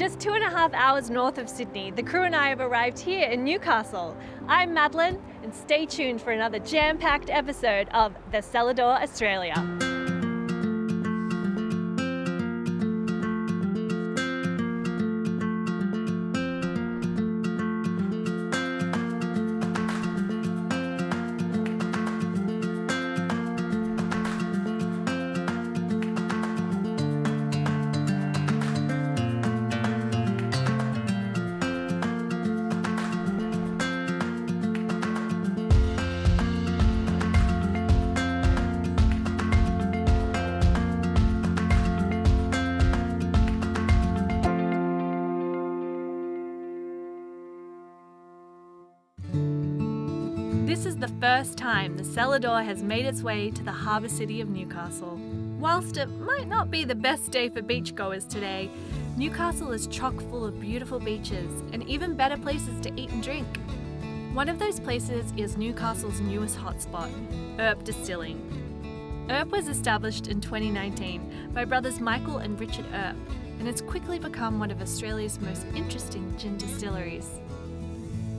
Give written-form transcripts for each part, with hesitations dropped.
Just 2.5 hours north of Sydney, the crew and I have arrived here in Newcastle. I'm Madeleine, and stay tuned for another jam-packed episode of the Cellar Door Australia. This is the first time the Cellar Door has made its way to the harbour city of Newcastle. Whilst it might not be the best day for beachgoers today, Newcastle is chock full of beautiful beaches and even better places to eat and drink. One of those places is Newcastle's newest hotspot, Earp Distilling. Earp was established in 2019 by brothers Michael and Richard Earp, and it's quickly become one of Australia's most interesting gin distilleries.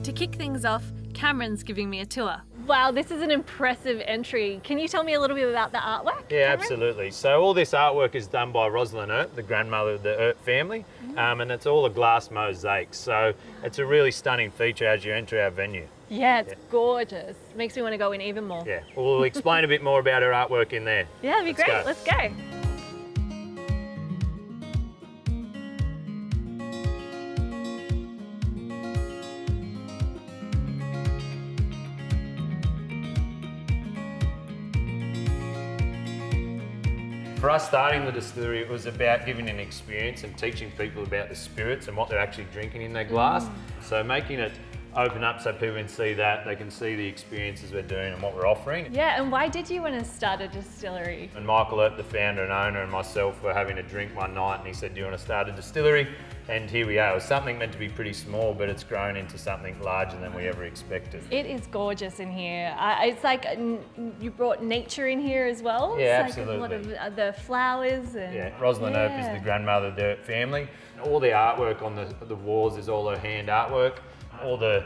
To kick things off, Cameron's giving me a tour. Wow, this is an impressive entry. Can you tell me a little bit about the artwork? Yeah, Cameron? absolutely. So all this artwork is done by Rosalind Earp, the grandmother of the Earp family, and it's all a glass mosaic. So it's a really stunning feature as you enter our venue. Yeah, it's gorgeous. Makes me want to go in even more. Yeah, we'll explain a bit more about her artwork in there. Yeah, that'd be great. Let's go. For us starting the distillery, it was about giving an experience and teaching people about the spirits and what they're actually drinking in their glass. So making it open up so people can see that, they can see the experiences we're doing and what we're offering. Yeah, and why did you want to start a distillery? And Michael Earp, the founder and owner, and myself were having a drink one night and he said, do you want to start a distillery? And here we are. It was something meant to be pretty small, but it's grown into something larger than we ever expected. It is gorgeous in here. It's like you brought nature in here as well. Yeah, it's absolutely. Like a lot of the flowers. And, Yeah, Rosalind Earp is the grandmother of the Earp family. All the artwork on the walls is all her hand artwork. All the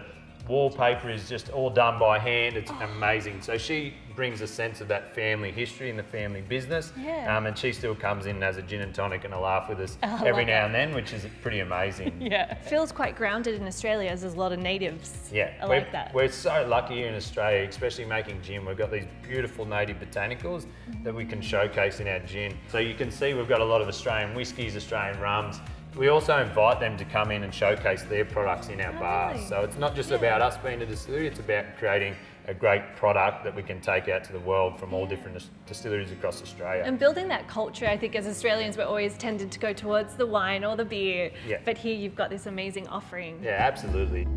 wallpaper is just all done by hand. It's amazing. So she brings a sense of that family history and the family business. Yeah. And she still comes in as a gin and tonic and a laugh with us I every love now it. and then, which is pretty amazing. Yeah. It feels quite grounded in Australia as there's a lot of natives. Yeah, I like that. We're so lucky here in Australia, especially making gin. We've got these beautiful native botanicals that we can showcase in our gin. So you can see we've got a lot of Australian whiskies, Australian rums. We also invite them to come in and showcase their products in our bars. really? So it's not just about us being a distillery, it's about creating a great product that we can take out to the world from all different distilleries across Australia. And building that culture, I think as Australians, we're always tended to go towards the wine or the beer. Yeah. But here you've got this amazing offering. Yeah, absolutely.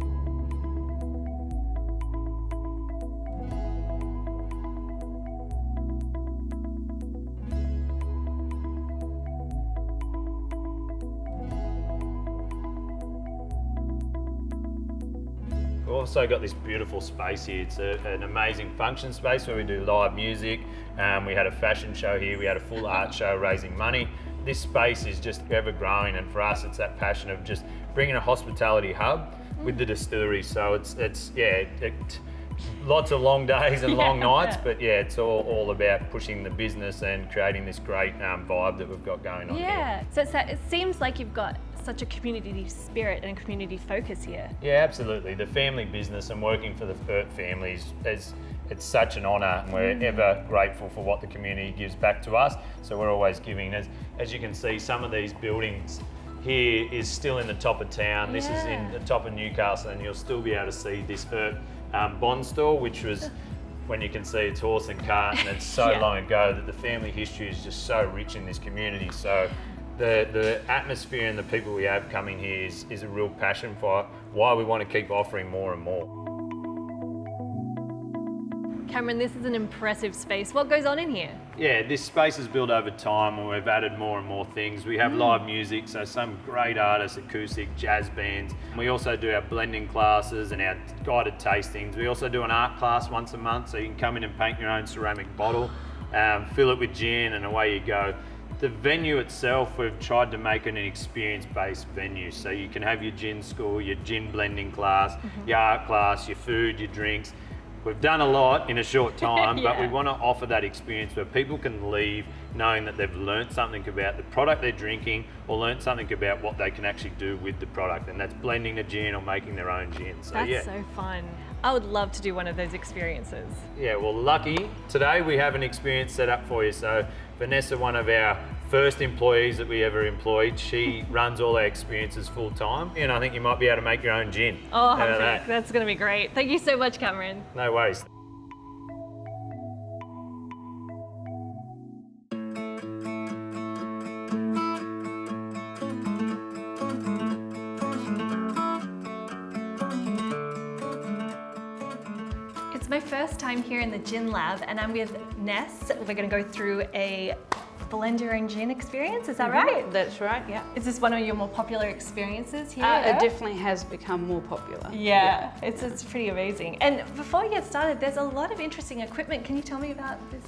We've also got this beautiful space here. It's an amazing function space where we do live music. We had a fashion show here. We had a full art show raising money. This space is just ever growing, and for us, it's that passion of just bringing a hospitality hub with the distillery. So it's lots of long days and long nights, but yeah, it's all about pushing the business and creating this great vibe that we've got going on here. Yeah. So it seems like you've got such a community spirit and community focus here. Yeah, absolutely. The family business and working for the Earp family it's such an honour, and we're ever grateful for what the community gives back to us. So we're always giving. As you can see, some of these buildings here is still in the top of town. This is in the top of Newcastle, and you'll still be able to see this Earp bond store, which was, when you can see it's horse and cart, and it's so long ago that the family history is just so rich in this community. So the atmosphere and the people we have coming here is a real passion for why we want to keep offering more and more. Cameron, this is an impressive space. What goes on in here? Yeah, this space is built over time, and we've added more and more things. We have live music, so some great artists, acoustic, jazz bands. We also do our blending classes and our guided tastings. We also do an art class once a month, so you can come in and paint your own ceramic bottle, fill it with gin, and away you go. The venue itself, we've tried to make it an experience-based venue. So you can have your gin school, your gin blending class, your art class, your food, your drinks. We've done a lot in a short time, but we want to offer that experience where people can leave knowing that they've learnt something about the product they're drinking or learnt something about what they can actually do with the product, and that's blending the gin or making their own gin. So That's so fun. I would love to do one of those experiences. Yeah, well, lucky today we have an experience set up for you. So Vanessa, one of our first employees that we ever employed, she runs all our experiences full time, and I think you might be able to make your own gin. Oh, that's going to be great. Thank you so much, Cameron. No worries. It's my first time here in the gin lab, and I'm with Ness. We're going to go through a blend your own gin experience, is that right? That's right, yeah. Is this one of your more popular experiences here? It definitely has become more popular. Yeah. It's pretty amazing. And before we get started, there's a lot of interesting equipment. Can you tell me about this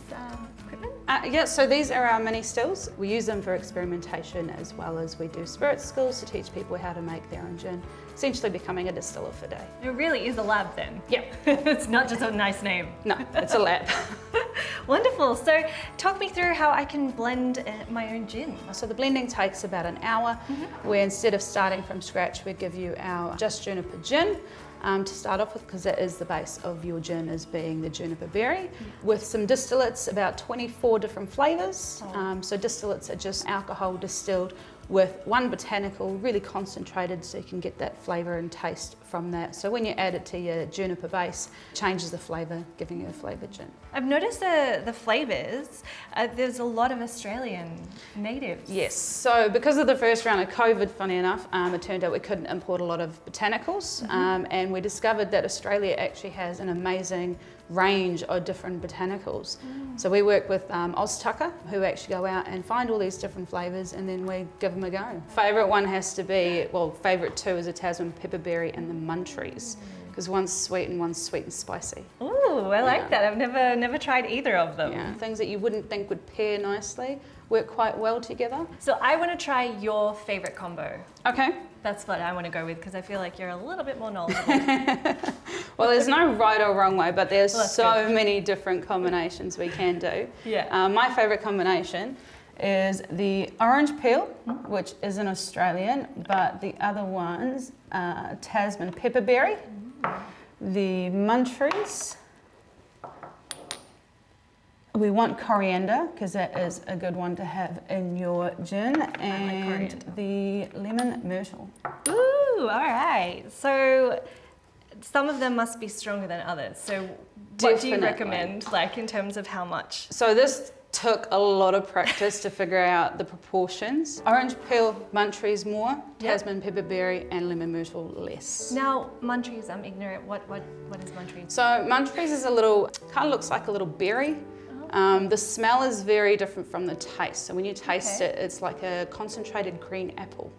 equipment? Yeah, so these are our mini stills. We use them for experimentation as well as we do spirit schools to teach people how to make their own gin, essentially becoming a distiller for day. It really is a lab then. Yeah. It's not just a nice name. No, it's a lab. Wonderful. So talk me through how I can blend my own gin. So the blending takes about an hour, where instead of starting from scratch, we give you our just juniper gin to start off with, because that is the base of your gin, as being the juniper berry, with some distillates, about 24 different flavours. So distillates are just alcohol distilled with one botanical, really concentrated, so you can get that flavour and taste from that. So when you add it to your juniper base, it changes the flavour, giving you a flavoured gin. I've noticed the flavours, there's a lot of Australian natives. Yes, so because of the first round of COVID, funny enough, it turned out we couldn't import a lot of botanicals, and we discovered that Australia actually has an amazing range of different botanicals. So we work with Oztucker, who actually go out and find all these different flavours, and then we give them a go. Favourite one has to be, well, favourite two is a Tasman pepperberry and the Muntries, because one's sweet and spicy. Ooh, I like that. I've never tried either of them. Yeah, things that you wouldn't think would pair nicely work quite well together. So I want to try your favourite combo. Okay. That's what I want to go with, because I feel like you're a little bit more knowledgeable. Well, there's no right or wrong way, but there's Well, many different combinations we can do. Yeah. My favourite combination is the orange peel, which is an Australian, but the other ones are Tasman pepperberry, the Muntries. We want coriander, because that is a good one to have in your gin, and the lemon myrtle. Ooh, all right. So some of them must be stronger than others. So what do you recommend, like in terms of how much? So this took a lot of practice to figure out the proportions. Orange peel, Muntries more, Tasman pepperberry, and lemon myrtle less. Now, Muntries, I'm ignorant. What is Muntries? So Muntries is a little, kind of looks like a little berry. The smell is very different from the taste. So when you taste it, it's like a concentrated green apple.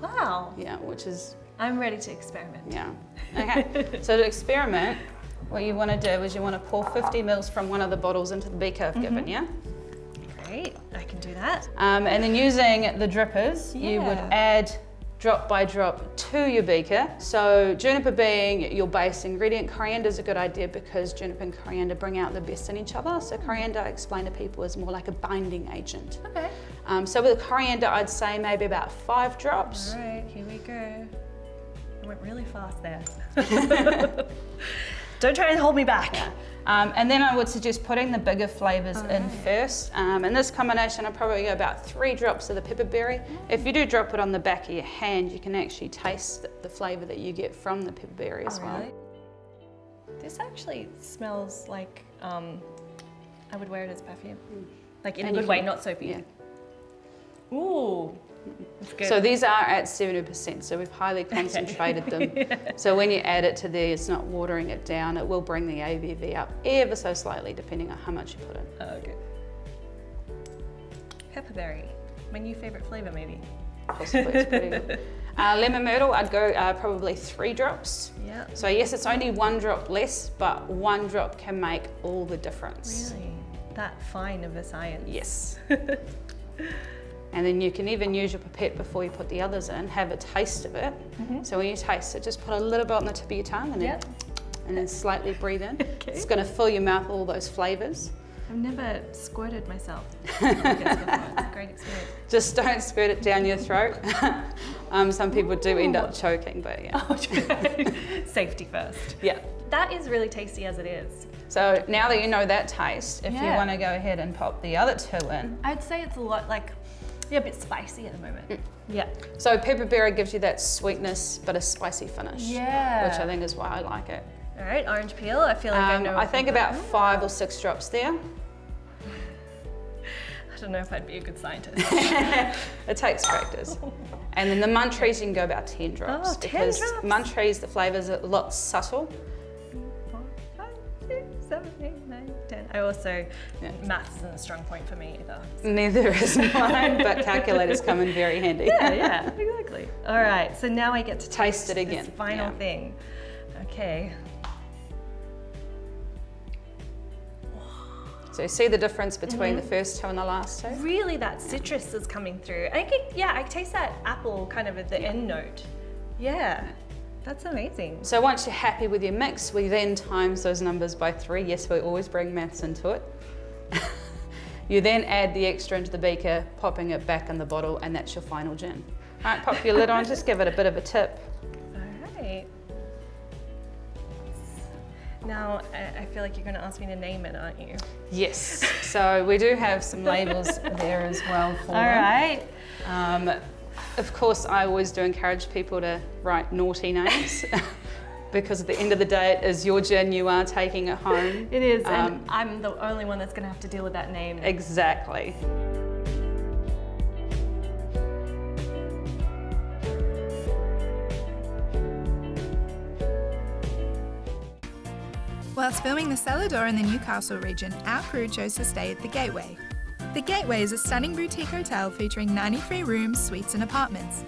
Wow. Yeah, which is... I'm ready to experiment. Yeah. Okay. So to experiment, what you want to do is you want to pour 50 mils from one of the bottles into the beaker I've given you. Great, I can do that. And then using the drippers, you would add drop by drop to your beaker. So juniper being your base ingredient, coriander is a good idea because juniper and coriander bring out the best in each other. So coriander, I explain to people, is more like a binding agent. Okay. So with coriander, I'd say maybe about 5 drops. All right, here we go. I went really fast there. Don't try and hold me back. Yeah. And then I would suggest putting the bigger flavours in first. In this combination, I'd probably go about 3 drops of the pepperberry. If you do drop it on the back of your hand, you can actually taste the flavour that you get from the pepperberry as well. Really? This actually smells like I would wear it as perfume. Like in a good way, not soapy. Yeah. Ooh, that's good. So these are at 70%, so we've highly concentrated them. So when you add it to there, it's not watering it down. It will bring the ABV up ever so slightly, depending on how much you put in. Oh, okay. Pepperberry, my new favourite flavour maybe. Possibly, it's pretty good. Lemon myrtle, I'd go probably 3 drops. Yeah. So yes, it's only 1 drop less, but 1 drop can make all the difference. Really? That fine of a science. Yes. And then you can even use your pipette before you put the others in, have a taste of it. So when you taste it, just put a little bit on the tip of your tongue and then slightly breathe in. Okay. It's going to fill your mouth with all those flavours. I've never squirted myself. It's a great experience. Just don't squirt it down your throat. Some people do end up choking, but yeah. Oh, safety first. Yeah. That is really tasty as it is. So now that you know that taste, if you want to go ahead and pop the other two in. I'd say it's a lot like, a bit spicy at the moment. Yeah. So pepperberry gives you that sweetness, but a spicy finish. Yeah. Which I think is why I like it. All right, orange peel. I feel like I know. I think about 5 or 6 drops there. I don't know if I'd be a good scientist. It takes practice. And then the munchies, you can go about 10 drops. Oh, 10 because drops. munchies, the flavour's a lot subtle. 4, 5, 6, 7, 8, 9, 10. I also, maths isn't a strong point for me either. Neither is mine, but calculators come in very handy. Yeah, exactly. All right, so now I get to Taste it again. This final thing. Okay. So you see the difference between the first two and the last two? Really, that citrus is coming through. I taste that apple kind of at the end note. Yeah, that's amazing. So once you're happy with your mix, we then times those numbers by 3. Yes, we always bring maths into it. You then add the extra into the beaker, popping it back in the bottle, and that's your final gin. All right, pop your lid on, just give it a bit of a tip. All right. Now, I feel like you're going to ask me to name it, aren't you? Yes, so we do have some labels there as well for All them. right. Of course, I always do encourage people to write naughty names because at the end of the day, it is your gin, you are taking it home. It is, and I'm the only one that's going to have to deal with that name. Exactly. Whilst filming the Cellar Door in the Newcastle region, our crew chose to stay at the Gateway. The Gateway is a stunning boutique hotel featuring 93 rooms, suites and apartments.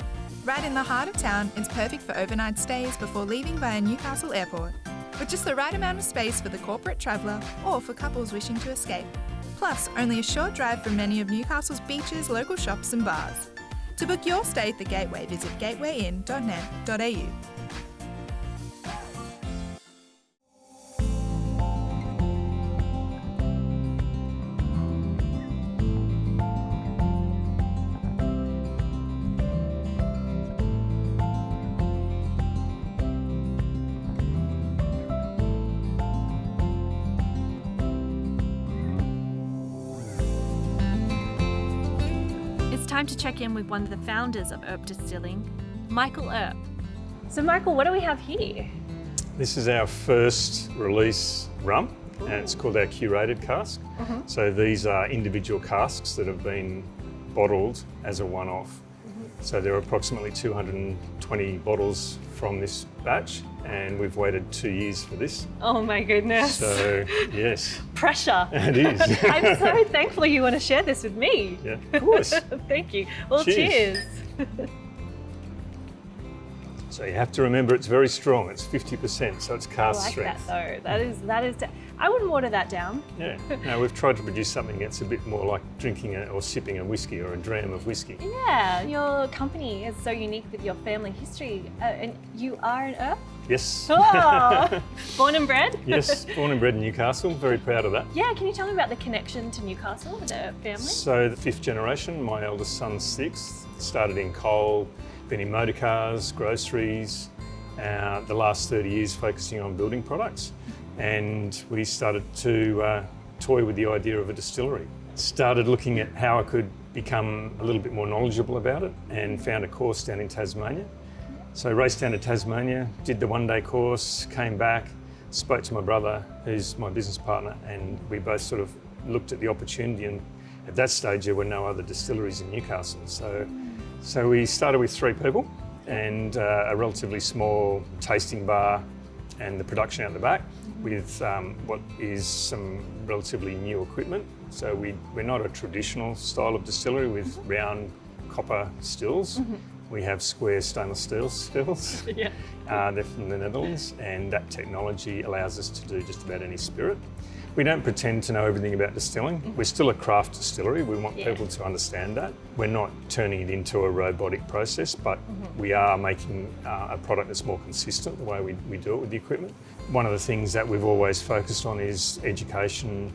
Right in the heart of town, it's perfect for overnight stays before leaving via Newcastle Airport, with just the right amount of space for the corporate traveller or for couples wishing to escape. Plus, only a short drive from many of Newcastle's beaches, local shops and bars. To book your stay at the Gateway, visit gatewayinn.net.au. Time to check in with one of the founders of Earp Distilling, Michael Earp. So Michael, what do we have here? This is our first release rum, and it's called our curated cask. So these are individual casks that have been bottled as a one-off. So there are approximately 220 bottles from this batch, and we've waited 2 years for this. Oh my goodness. So, yes. Pressure. It is. I'm so thankful you want to share this with me. Yeah, of course. Thank you. Well, Cheers. So you have to remember it's very strong. It's 50%, so it's I cask like strength. that though. That is. I wouldn't water that down. Yeah. No, we've tried to produce something that's a bit more like drinking or sipping a whiskey or a dram of whiskey. Yeah, your company is so unique with your family history, and you are an Earp? Yes. Oh, born and bred? Yes, born and bred in Newcastle. Very proud of that. Yeah, can you tell me about the connection to Newcastle, the Earp family? So the 5th generation, my eldest son's 6th, started in coal, been in motor cars, groceries, the last 30 years focusing on building products. And we started to toy with the idea of a distillery. Started looking at how I could become a little bit more knowledgeable about it and found a course down in Tasmania. So raced down to Tasmania, did the one-day course, came back, spoke to my brother, who's my business partner, and we both sort of looked at the opportunity, and at that stage there were no other distilleries in Newcastle. So we started with 3 people and a relatively small tasting bar and the production out the back with what is some relatively new equipment. So we're not a traditional style of distillery with round copper stills. We have square stainless steel stills. Yeah. They're from the Netherlands, and that technology allows us to do just about any spirit. We don't pretend to know everything about distilling. We're still a craft distillery. We want people to understand that. We're not turning it into a robotic process, but we are making a product that's more consistent the way we do it with the equipment. One of the things that we've always focused on is education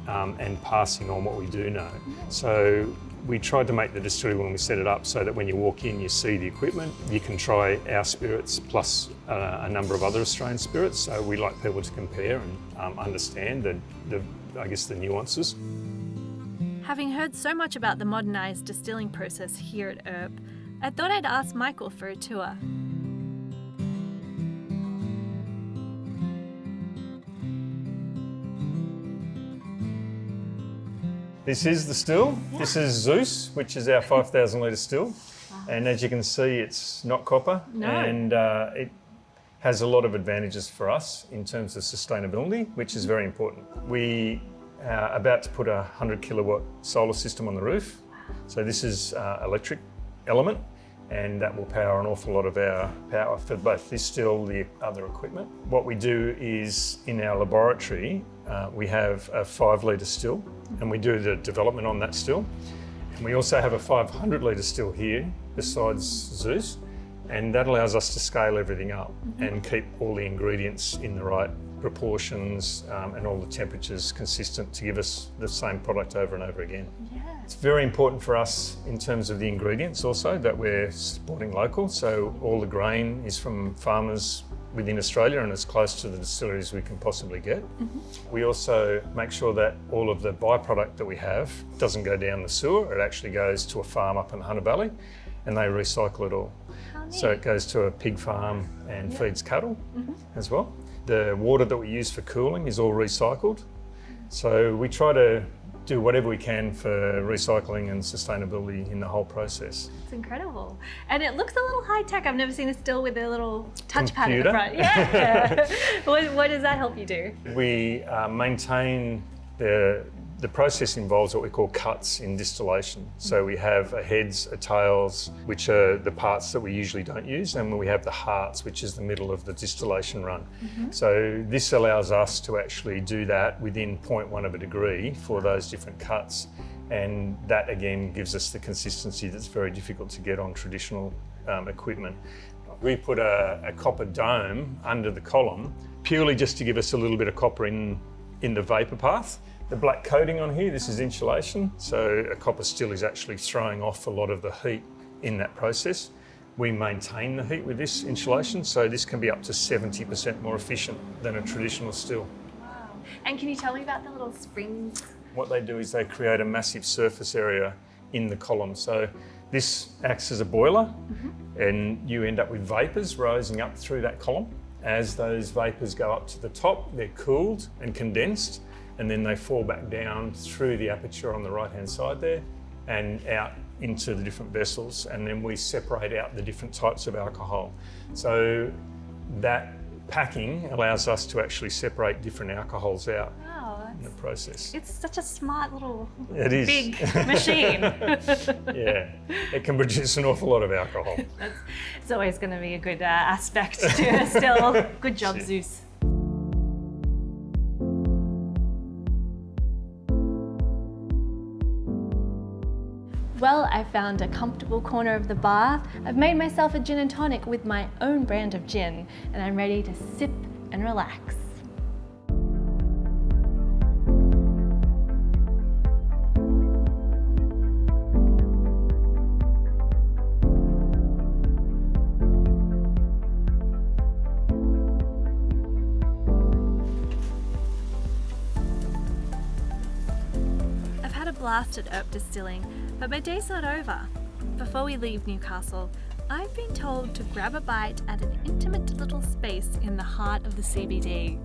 and passing on what we do know. So we tried to make the distillery when we set it up so that when you walk in, you see the equipment, you can try our spirits plus a number of other Australian spirits. So we like people to compare and understand the nuances. Having heard so much about the modernised distilling process here at Earp, I thought I'd ask Michael for a tour. This is the still. This is Zeus, which is our 5,000 litre still. And as you can see, it's not copper. No. And it has a lot of advantages for us in terms of sustainability, which is very important. We are about to put a 100 kilowatt solar system on the roof. So this is electric element, and that will power an awful lot of our power for both this still, the other equipment. What we do is in our laboratory, we have a 5 litre still, and we do the development on that still. And we also have a 500 litre still here besides Zeus, and that allows us to scale everything up and keep all the ingredients in the right proportions and all the temperatures consistent to give us the same product over and over again. Yeah. It's very important for us in terms of the ingredients also that we're supporting local. So all the grain is from farmers within Australia and as close to the distilleries we can possibly get. We also make sure that all of the byproduct that we have doesn't go down the sewer. It actually goes to a farm up in the Hunter Valley and they recycle it all. So it goes to a pig farm and feeds cattle as well. The water that we use for cooling is all recycled. So we try to do whatever we can for recycling and sustainability in the whole process. It's incredible. And it looks a little high tech. I've never seen a still with a little touchpad in the Computer. front. Yeah. What does that help you do? We maintain the process involves what we call cuts in distillation. So we have a heads, a tails, which are the parts that we usually don't use, and we have the hearts, which is the middle of the distillation run. So this allows us to actually do that within 0.1 of a degree for those different cuts. And that again gives us the consistency that's very difficult to get on traditional equipment. We put a copper dome under the column purely just to give us a little bit of copper in the vapour path. The black coating on here, this is insulation, so a copper still is actually throwing off a lot of the heat in that process. We maintain the heat with this insulation, so this can be up to 70% more efficient than a traditional still. Wow. And can you tell me about the little springs? What they do is they create a massive surface area in the column. So this acts as a boiler and you end up with vapours rising up through that column. As those vapours go up to the top, they're cooled and condensed, and then they fall back down through the aperture on the right-hand side there and out into the different vessels, and then we separate out the different types of alcohol. So that packing allows us to actually separate different alcohols out in the process. It's such a smart little It is. big machine. Yeah, it can produce an awful lot of alcohol. It's always going to be a good aspect to it still. Good job, Zeus. Well, I found a comfortable corner of the bar. I've made myself a gin and tonic with my own brand of gin, and I'm ready to sip and relax. I've had a blast at Earp Distilling, but my day's not over. Before we leave Newcastle, I've been told to grab a bite at an intimate little space in the heart of the CBD.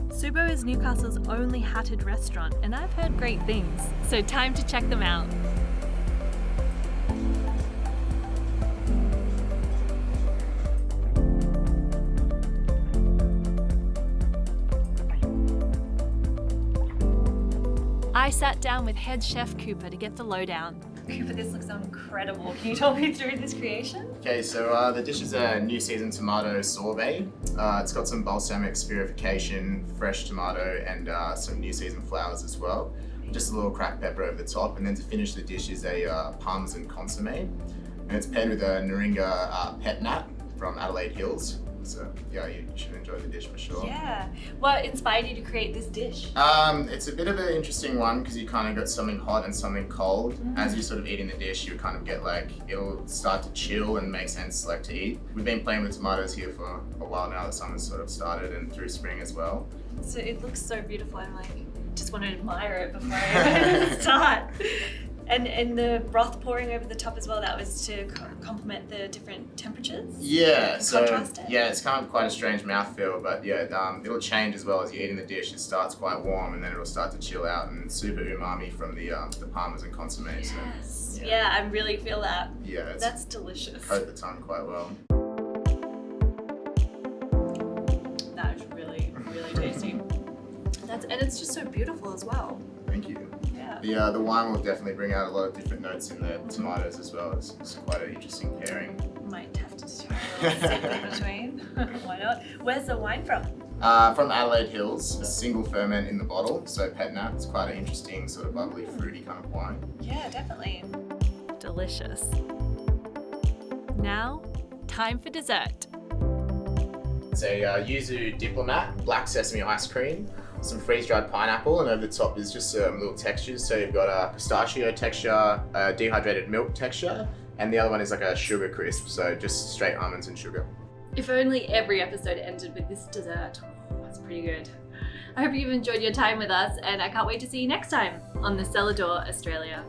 Subo is Newcastle's only hatted restaurant, and I've heard great things, so time to check them out. I sat down with head chef Cooper to get the lowdown. Cooper, this looks incredible. Can you talk me through this creation? Okay, so the dish is a new season tomato sorbet. It's got some balsamic spherification, fresh tomato, and some new season flowers as well. Just a little cracked pepper over the top, and then to finish the dish is a parmesan consomme, and it's paired with a Naringa pet nat from Adelaide Hills. So yeah, you should enjoy the dish for sure. Yeah. What inspired you to create this dish? It's a bit of an interesting one because you kind of got something hot and something cold. As you sort of eating the dish, you kind of get like, it'll start to chill and make sense like to eat. We've been playing with tomatoes here for a while now. The summer's sort of started and through spring as well. So it looks so beautiful. I'm like, just want to admire it before I start. And the broth pouring over the top as well, that was to complement the different temperatures? Yeah, and so contrast it? yeah, it's kind of quite a strange mouthfeel, but yeah, it'll change as well as you're eating the dish. It starts quite warm and then it'll start to chill out, and super umami from the parmesan consomme. Yes. So, Yeah, I really feel that. yeah, it's That's delicious. coat the tongue quite well. That is really, really tasty. And it's just so beautiful as well. Thank you. Yeah. The wine will definitely bring out a lot of different notes in the tomatoes as well. It's quite an interesting pairing. Might have to do a little sip in between. Why not? Where's the wine from? From Adelaide Hills, a single ferment in the bottle, so pet nat. It's quite an interesting sort of bubbly, fruity kind of wine. Yeah, definitely. Delicious. Now, time for dessert. It's a yuzu diplomat, black sesame ice cream, some freeze-dried pineapple, and over the top is just some little textures. So you've got a pistachio texture, a dehydrated milk texture, and the other one is like a sugar crisp, so just straight almonds and sugar. If only every episode ended with this dessert. Oh, that's pretty good. I hope you've enjoyed your time with us, and I can't wait to see you next time on the Cellar Door Australia.